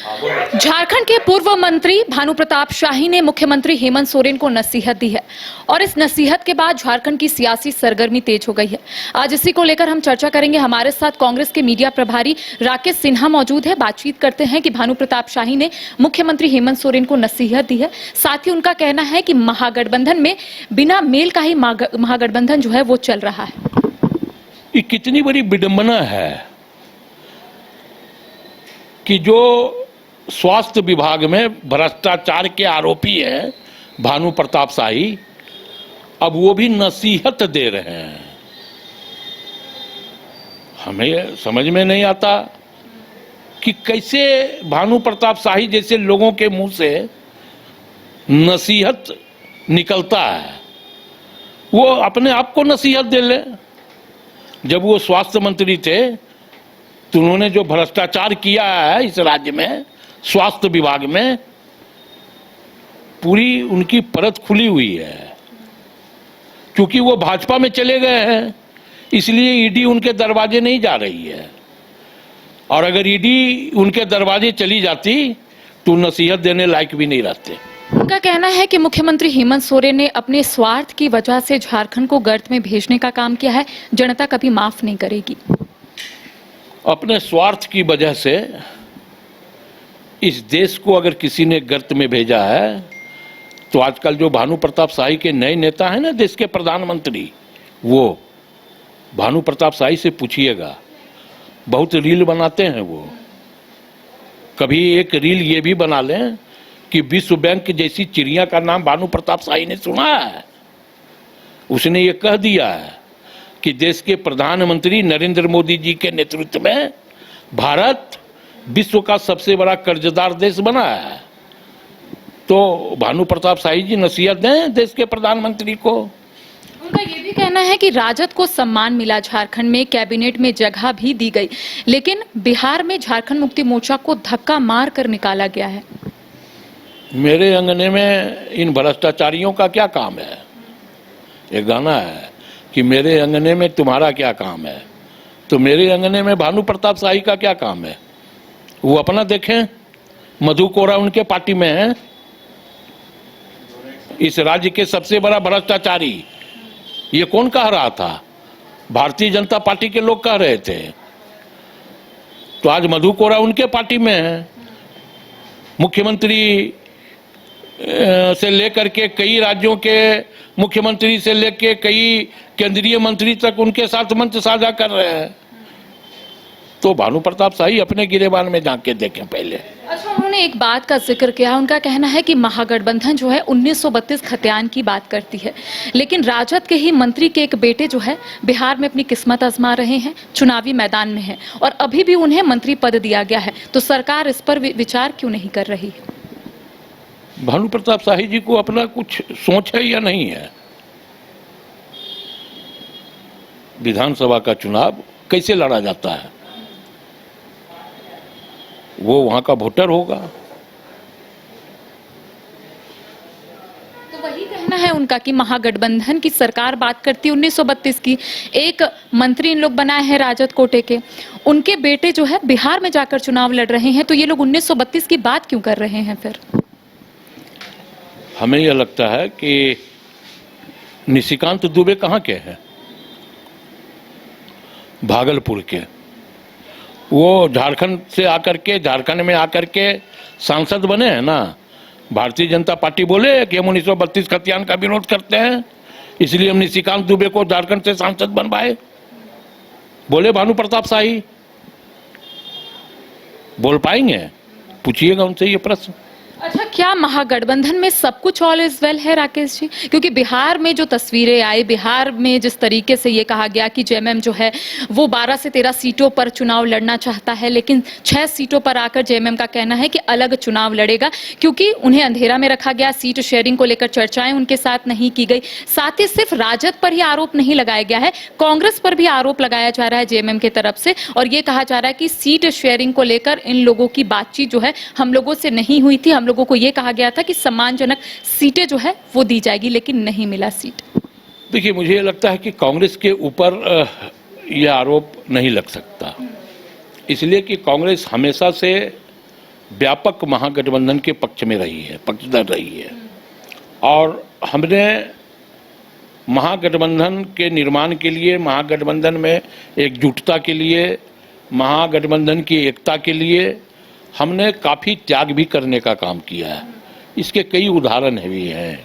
झारखंड के पूर्व मंत्री भानु प्रताप शाही ने मुख्यमंत्री हेमंत सोरेन को नसीहत दी है और इस नसीहत के बाद झारखंड की सियासी सरगर्मी तेज हो गई है। आज इसी को लेकर हम चर्चा करेंगे। हमारे साथ कांग्रेस के मीडिया प्रभारी राकेश सिन्हा मौजूद है। बातचीत करते हैं कि भानु प्रताप शाही ने मुख्यमंत्री हेमंत सोरेन को नसीहत दी है। साथ ही उनका कहना है कि महागठबंधन में बिना मेल का ही महागठबंधन जो है वो चल रहा है। ये कितनी बड़ी विडंबना है कि जो स्वास्थ्य विभाग में भ्रष्टाचार के आरोपी हैं भानु प्रताप शाही, अब वो भी नसीहत दे रहे हैं। हमें समझ में नहीं आता कि कैसे भानु प्रताप शाही जैसे लोगों के मुंह से नसीहत निकलता है। वो अपने आप को नसीहत दे ले। जब वो स्वास्थ्य मंत्री थे तो उन्होंने जो भ्रष्टाचार किया है इस राज्य में स्वास्थ्य विभाग में, पूरी उनकी परत खुली हुई है। क्योंकि वो भाजपा में चले गए हैं इसलिए ईडी उनके दरवाजे नहीं जा रही है, और अगर ईडी उनके दरवाजे चली जाती तो नसीहत देने लायक भी नहीं रहते। उनका कहना है कि मुख्यमंत्री हेमंत सोरेन ने अपने स्वार्थ की वजह से झारखंड को गर्त में भेजने का काम किया है। जनता कभी माफ नहीं करेगी। अपने स्वार्थ की वजह से इस देश को अगर किसी ने गर्त में भेजा है तो आजकल जो भानु प्रताप शाही के नए नेता हैं ना, देश के प्रधानमंत्री, वो भानु प्रताप शाही से पूछिएगा। बहुत रील बनाते हैं वो। कभी एक रील ये भी बना लें कि विश्व बैंक जैसी चिड़िया का नाम भानु प्रताप शाही ने सुना है। उसने ये कह दिया है कि देश के प्रधानमंत्री नरेंद्र मोदी जी के नेतृत्व में भारत विश्व का सबसे बड़ा कर्जदार देश बना है। तो भानु प्रताप शाही जी नसीहत दें देश के प्रधानमंत्री को। उनका ये भी कहना है कि राजद को सम्मान मिला, झारखंड में कैबिनेट में जगह भी दी गई, लेकिन बिहार में झारखंड मुक्ति मोर्चा को धक्का मार कर निकाला गया है। मेरे अंगने में इन भ्रष्टाचारियों का क्या काम है? एक गाना है कि मेरे अंगने में तुम्हारा क्या काम है। तो मेरे अंगने में भानु प्रताप शाही का क्या काम है? वो अपना देखें। मधु कोरा उनके पार्टी में है। इस राज्य के सबसे बड़ा भ्रष्टाचारी ये कौन कह रहा था? भारतीय जनता पार्टी के लोग कह रहे थे। तो आज मधु कोरा उनके पार्टी में है। मुख्यमंत्री से लेकर के कई राज्यों के मुख्यमंत्री से लेकर कई केंद्रीय मंत्री तक उनके साथ मंच साझा कर रहे हैं। तो भानु प्रताप शाही अपने गिरेबान में झांक के देखें पहले। अच्छा, उन्होंने एक बात का जिक्र किया। उनका कहना है कि महागठबंधन जो है 1932 खतियान की बात करती है, लेकिन राजद के ही मंत्री के एक बेटे जो है बिहार में अपनी किस्मत आजमा रहे हैं, चुनावी मैदान में है और अभी भी उन्हें मंत्री पद दिया गया है। तो सरकार इस पर विचार क्यों नहीं कर रही है? भानु प्रताप शाही जी को अपना कुछ सोच है या नहीं है? विधानसभा का चुनाव कैसे लड़ा जाता है वो वहां का वोटर होगा। तो वही कहना है उनका कि महागठबंधन की सरकार बात करती है 1932 की। एक मंत्री इन लोग बनाए हैं राजद कोटे के, उनके बेटे जो है बिहार में जाकर चुनाव लड़ रहे हैं। तो ये लोग 1932 की बात क्यों कर रहे हैं? फिर हमें यह लगता है कि निशिकांत दुबे कहाँ के हैं? भागलपुर के। वो झारखंड से आकर के, झारखंड में आकर के सांसद बने हैं ना। भारतीय जनता पार्टी बोले कि हम 1932 खतियान का विरोध करते हैं इसलिए हम निशिकांत दुबे को झारखंड से सांसद बनवाए। बोले भानु प्रताप शाही? बोल पाएंगे? पूछिएगा उनसे ये प्रश्न। अच्छा, क्या महागठबंधन में सब कुछ ऑल इज वेल है राकेश जी? क्योंकि बिहार में जो तस्वीरें आई, बिहार में जिस तरीके से ये कहा गया कि जेएमएम जो है वो 12 से 13 सीटों पर चुनाव लड़ना चाहता है, लेकिन 6 सीटों पर आकर जेएमएम का कहना है कि अलग चुनाव लड़ेगा क्योंकि उन्हें अंधेरा में रखा गया। सीट शेयरिंग को लेकर चर्चाएं उनके साथ नहीं की गई। साथ ही सिर्फ राजद पर ही आरोप नहीं लगाया गया है, कांग्रेस पर भी आरोप लगाया जा रहा है जेएमएम की तरफ से, और ये कहा जा रहा है कि सीट शेयरिंग को लेकर इन लोगों की बातचीत जो है हम लोगों से नहीं हुई थी। हम लोगों को ये कहा गया था कि सम्मानजनक सीटें जो है वो दी जाएगी, लेकिन नहीं मिला सीट। देखिए, मुझे लगता है कि कांग्रेस के ऊपर यह आरोप नहीं लग सकता, इसलिए कि कांग्रेस हमेशा से व्यापक महागठबंधन के पक्ष में रही है, पक्षधर रही है। और हमने महागठबंधन के निर्माण के लिए, महागठबंधन में एकजुटता के लिए, महागठबंधन की एकता के लिए हमने काफ़ी त्याग भी करने का काम किया है। इसके कई उदाहरण भी हैं।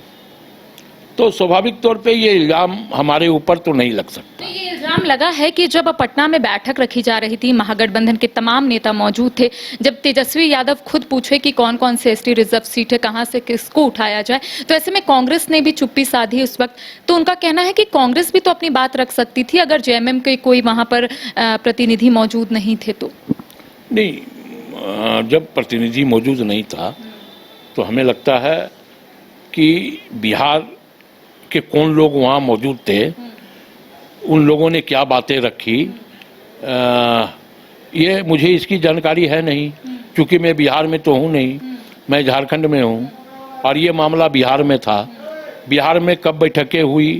तो स्वाभाविक तौर पे ये इल्ज़ाम हमारे ऊपर तो नहीं लग सकता। ये इल्जाम लगा है कि जब पटना में बैठक रखी जा रही थी, महागठबंधन के तमाम नेता मौजूद थे, जब तेजस्वी यादव खुद पूछे कि कौन कौन से एसटी रिजर्व सीट है, कहां से किसको उठाया जाए, तो ऐसे में कांग्रेस ने भी चुप्पी साधी उस वक्त। तो उनका कहना है कि कांग्रेस भी तो अपनी बात रख सकती थी अगर जेएमएम के कोई वहां पर प्रतिनिधि मौजूद नहीं थे तो। नहीं, जब प्रतिनिधि मौजूद नहीं था तो हमें लगता है कि बिहार के कौन लोग वहाँ मौजूद थे, उन लोगों ने क्या बातें रखी, ये मुझे इसकी जानकारी है नहीं, क्योंकि मैं बिहार में तो हूँ नहीं, मैं झारखंड में हूँ और ये मामला बिहार में था। बिहार में कब बैठकें हुई,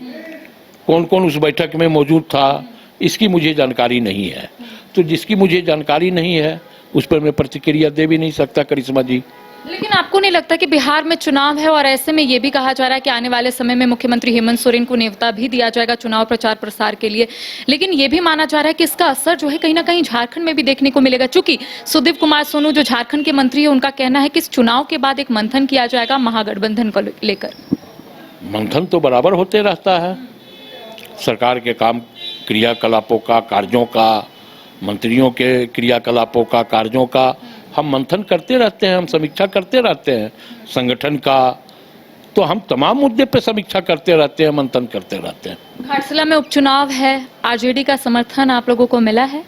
कौन कौन उस बैठक में मौजूद था, इसकी मुझे जानकारी नहीं है। तो जिसकी मुझे जानकारी नहीं है उस पर मैं प्रतिक्रिया दे भी नहीं सकता, करिश्मा जी। लेकिन आपको नहीं लगता कि बिहार में चुनाव है और ऐसे में ये भी कहा जा रहा है कि आने वाले समय में मुख्यमंत्री हेमंत सोरेन को न्योता भी दिया जाएगा चुनाव प्रचार प्रसार के लिए, लेकिन ये भी माना जा रहा है कि इसका असर जो है कहीं ना कहीं झारखंड में भी देखने को मिलेगा, चूंकि सुदीप कुमार सोनू जो झारखंड के मंत्री है उनका कहना है कि इस चुनाव के बाद एक मंथन किया जाएगा महागठबंधन को लेकर। मंथन तो बराबर होते रहता है, सरकार के काम क्रियाकलापों का, कार्यों का, मंत्रियों के क्रियाकलापों का, कार्यों का हम मंथन करते रहते हैं, हम समीक्षा करते रहते हैं संगठन का। तो हम तमाम मुद्दे पे समीक्षा करते रहते हैं, मंथन करते रहते हैं। घाटशिला में उपचुनाव है, आरजेडी का समर्थन आप लोगों को मिला है?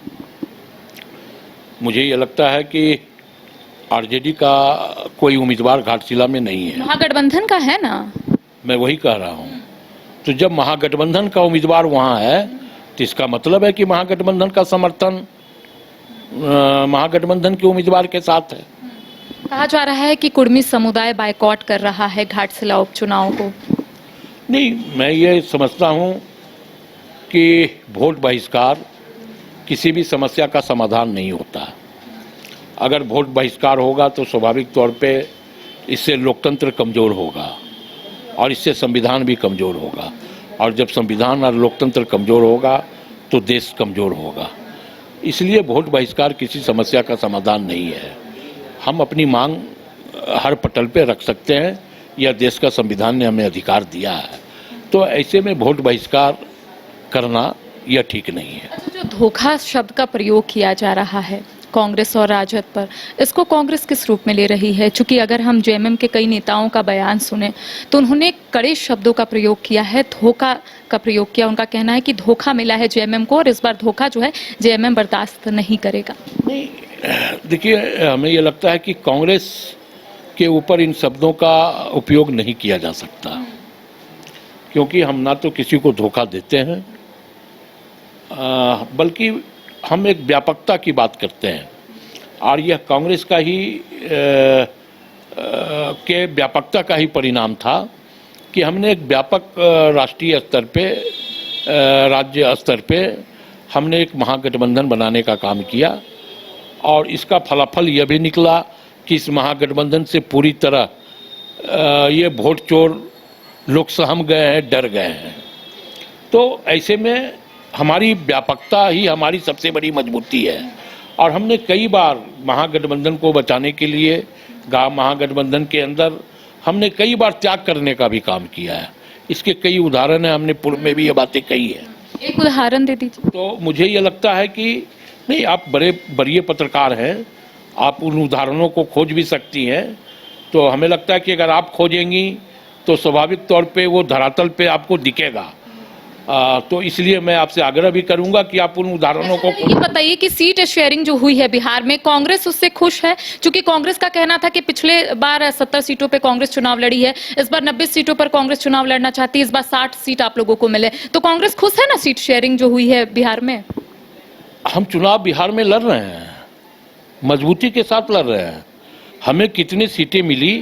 मुझे ये लगता है कि आरजेडी का कोई उम्मीदवार घाटशिला में नहीं है। महागठबंधन का है ना? मैं वही कह रहा हूँ। तो जब महागठबंधन का उम्मीदवार वहाँ है तो इसका मतलब है कि महागठबंधन का समर्थन महागठबंधन के उम्मीदवार के साथ है। कहा जा रहा है कि कुर्मी समुदाय बायकॉट कर रहा है घाटशिला उपचुनाव को। नहीं, मैं ये समझता हूँ कि वोट बहिष्कार किसी भी समस्या का समाधान नहीं होता। अगर वोट बहिष्कार होगा तो स्वाभाविक तौर पे इससे लोकतंत्र कमज़ोर होगा और इससे संविधान भी कमज़ोर होगा, और जब संविधान और लोकतंत्र कमज़ोर होगा तो देश कमज़ोर होगा। इसलिए वोट बहिष्कार किसी समस्या का समाधान नहीं है। हम अपनी मांग हर पटल पे रख सकते हैं, यह देश का संविधान ने हमें अधिकार दिया है। तो ऐसे में वोट बहिष्कार करना यह ठीक नहीं है। जो धोखा शब्द का प्रयोग किया जा रहा है कांग्रेस और राजद पर, इसको कांग्रेस किस रूप में ले रही है? चूंकि अगर हम जेएमएम के कई नेताओं का बयान सुने तो उन्होंने कड़े शब्दों का प्रयोग किया है, धोखा का प्रयोग किया। उनका कहना है कि धोखा मिला है जेएमएम को और इस बार धोखा जो है जेएमएम बर्दाश्त नहीं करेगा। नहीं, देखिए, हमें ये लगता है कि कांग्रेस के ऊपर इन शब्दों का उपयोग नहीं किया जा सकता, क्योंकि हम ना तो किसी को धोखा देते हैं, बल्कि हम एक व्यापकता की बात करते हैं। और यह कांग्रेस का ही के व्यापकता का ही परिणाम था कि हमने एक व्यापक राष्ट्रीय स्तर पे, राज्य स्तर पे हमने एक महागठबंधन बनाने का काम किया, और इसका फलाफल यह भी निकला कि इस महागठबंधन से पूरी तरह ये वोट चोर लोग सहम गए हैं, डर गए हैं। तो ऐसे में हमारी व्यापकता ही हमारी सबसे बड़ी मजबूती है, और हमने कई बार महागठबंधन को बचाने के लिए महागठबंधन के अंदर हमने कई बार त्याग करने का भी काम किया है। इसके कई उदाहरण हैं, हमने पूर्व में भी ये बातें कही है। एक उदाहरण दे दीजिए। तो मुझे ये लगता है कि नहीं, आप बड़े पत्रकार हैं, आप उन उदाहरणों को खोज भी सकती हैं। तो हमें लगता है कि अगर आप खोजेंगी तो स्वाभाविक तौर पे वो धरातल पे आपको दिखेगा। तो इसलिए मैं आपसे आग्रह भी करूंगा कि आप उन उदाहरणों को ये बताइए कि सीट शेयरिंग जो हुई है बिहार में, कांग्रेस उससे खुश है? क्योंकि कांग्रेस का कहना था कि पिछले बार 70 सीटों पे कांग्रेस चुनाव लड़ी है, इस बार 90 सीटों पर कांग्रेस चुनाव लड़ना चाहती है, इस बार 60 सीट आप लोगों को मिले, तो कांग्रेस खुश है ना सीट शेयरिंग जो हुई है बिहार में? हम चुनाव बिहार में लड़ रहे हैं, मजबूती के साथ लड़ रहे हैं। हमें कितनी सीटें मिली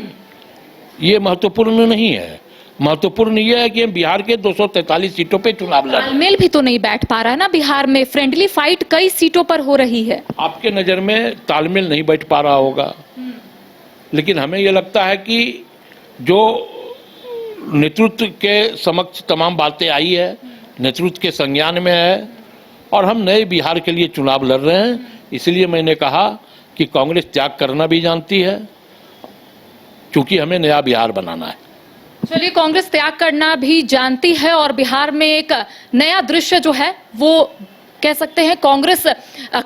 ये महत्वपूर्ण नहीं है, महत्वपूर्ण यह है कि हम बिहार के 243 सीटों पे चुनाव लड़ रहे हैं। तालमेल भी तो नहीं बैठ पा रहा है ना बिहार में, फ्रेंडली फाइट कई सीटों पर हो रही है। आपके नज़र में तालमेल नहीं बैठ पा रहा होगा, लेकिन हमें ये लगता है कि जो नेतृत्व के समक्ष तमाम बातें आई है, नेतृत्व के संज्ञान में है और हम नए बिहार के लिए चुनाव लड़ रहे हैं। इसलिए मैंने कहा कि कांग्रेस त्याग करना भी जानती है, क्योंकि हमें नया बिहार बनाना है। चलिए, कांग्रेस त्याग करना भी जानती है और बिहार में एक नया दृश्य जो है वो कह सकते हैं कांग्रेस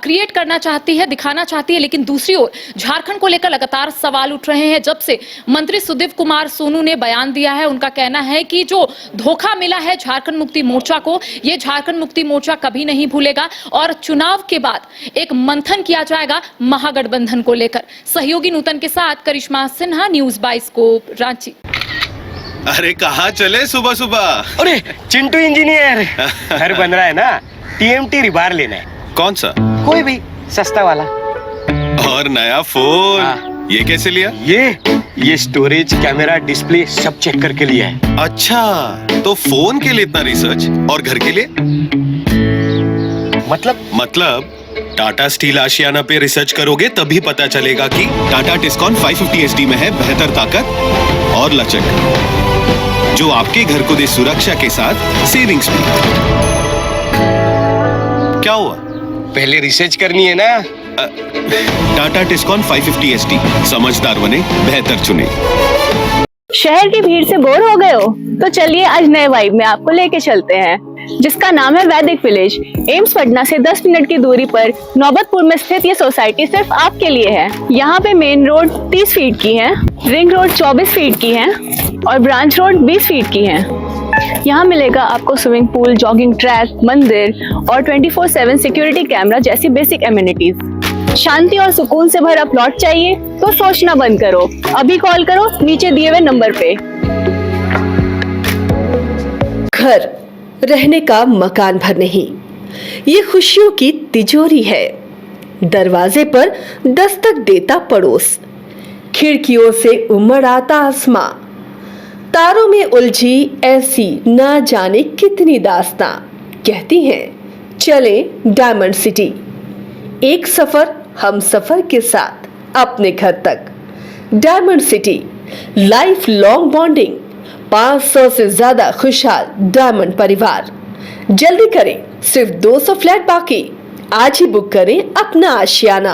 क्रिएट करना चाहती है, दिखाना चाहती है। लेकिन दूसरी ओर झारखंड को लेकर लगातार सवाल उठ रहे हैं। जब से मंत्री सुदीप कुमार सोनू ने बयान दिया है, उनका कहना है कि जो धोखा मिला है झारखंड मुक्ति मोर्चा को, ये झारखंड मुक्ति मोर्चा कभी नहीं भूलेगा और चुनाव के बाद एक मंथन किया जाएगा महागठबंधन को लेकर। सहयोगी नूतन के साथ करिश्मा सिन्हा, न्यूज 22 को रांची। अरे कहाँ चले सुबह सुबह? अरे चिंटू इंजीनियर, घर बन रहा है ना, टीएमटी रिबार लेना है। कौन सा? कोई भी सस्ता वाला। और नया फोन? हाँ। ये कैसे लिया? ये स्टोरेज, कैमरा, डिस्प्ले सब चेक करके लिया है। अच्छा, तो फोन के लिए इतना रिसर्च और घर के लिए? मतलब टाटा स्टील आशियाना पे रिसर्च करोगे तभी पता चलेगा कि टाटा टिस्कॉन 550 SD में है बेहतर ताकत और लचक, जो आपके घर को दे सुरक्षा के साथ सेविंग्स भी। क्या हुआ? पहले रिसर्च करनी है ना। टाटा टिस्कॉन 550 SD, समझदार बने, बेहतर चुने। शहर की भीड़ से बोर हो गए हो? तो चलिए आज नए वाइब में आपको लेके चलते हैं, जिसका नाम है वैदिक विलेज। एम्स पटना से 10 मिनट की दूरी पर नौबतपुर में स्थित ये सोसाइटी सिर्फ आपके लिए है। यहाँ पे मेन रोड 30 फीट की है, रिंग रोड 24 फीट की है और ब्रांच रोड 20 फीट की है। यहाँ मिलेगा आपको स्विमिंग पूल, जॉगिंग ट्रैक, मंदिर और 24/7 सिक्योरिटी कैमरा जैसी बेसिक एमिनिटीज। शांति और सुकून से भरा प्लॉट चाहिए तो सोचना बंद करो, अभी कॉल करो नीचे दिए हुए नंबर पे। घर रहने का मकान भर नहीं, ये खुशियों की तिजोरी है। दरवाजे पर दस्तक देता पड़ोस, खिड़कियों से उमड़ आता आसमां, तारों में उलझी ऐसी ना जाने कितनी दास्तां। कहती हैं चले डायमंड सिटी, एक सफर हम सफर के साथ अपने घर तक। Diamond city, life long bonding, 500 से ज्यादा खुशहाल डायमंड परिवार। जल्दी करें, सिर्फ 200 फ्लैट बाकी। आज ही बुक करें अपना आशियाना।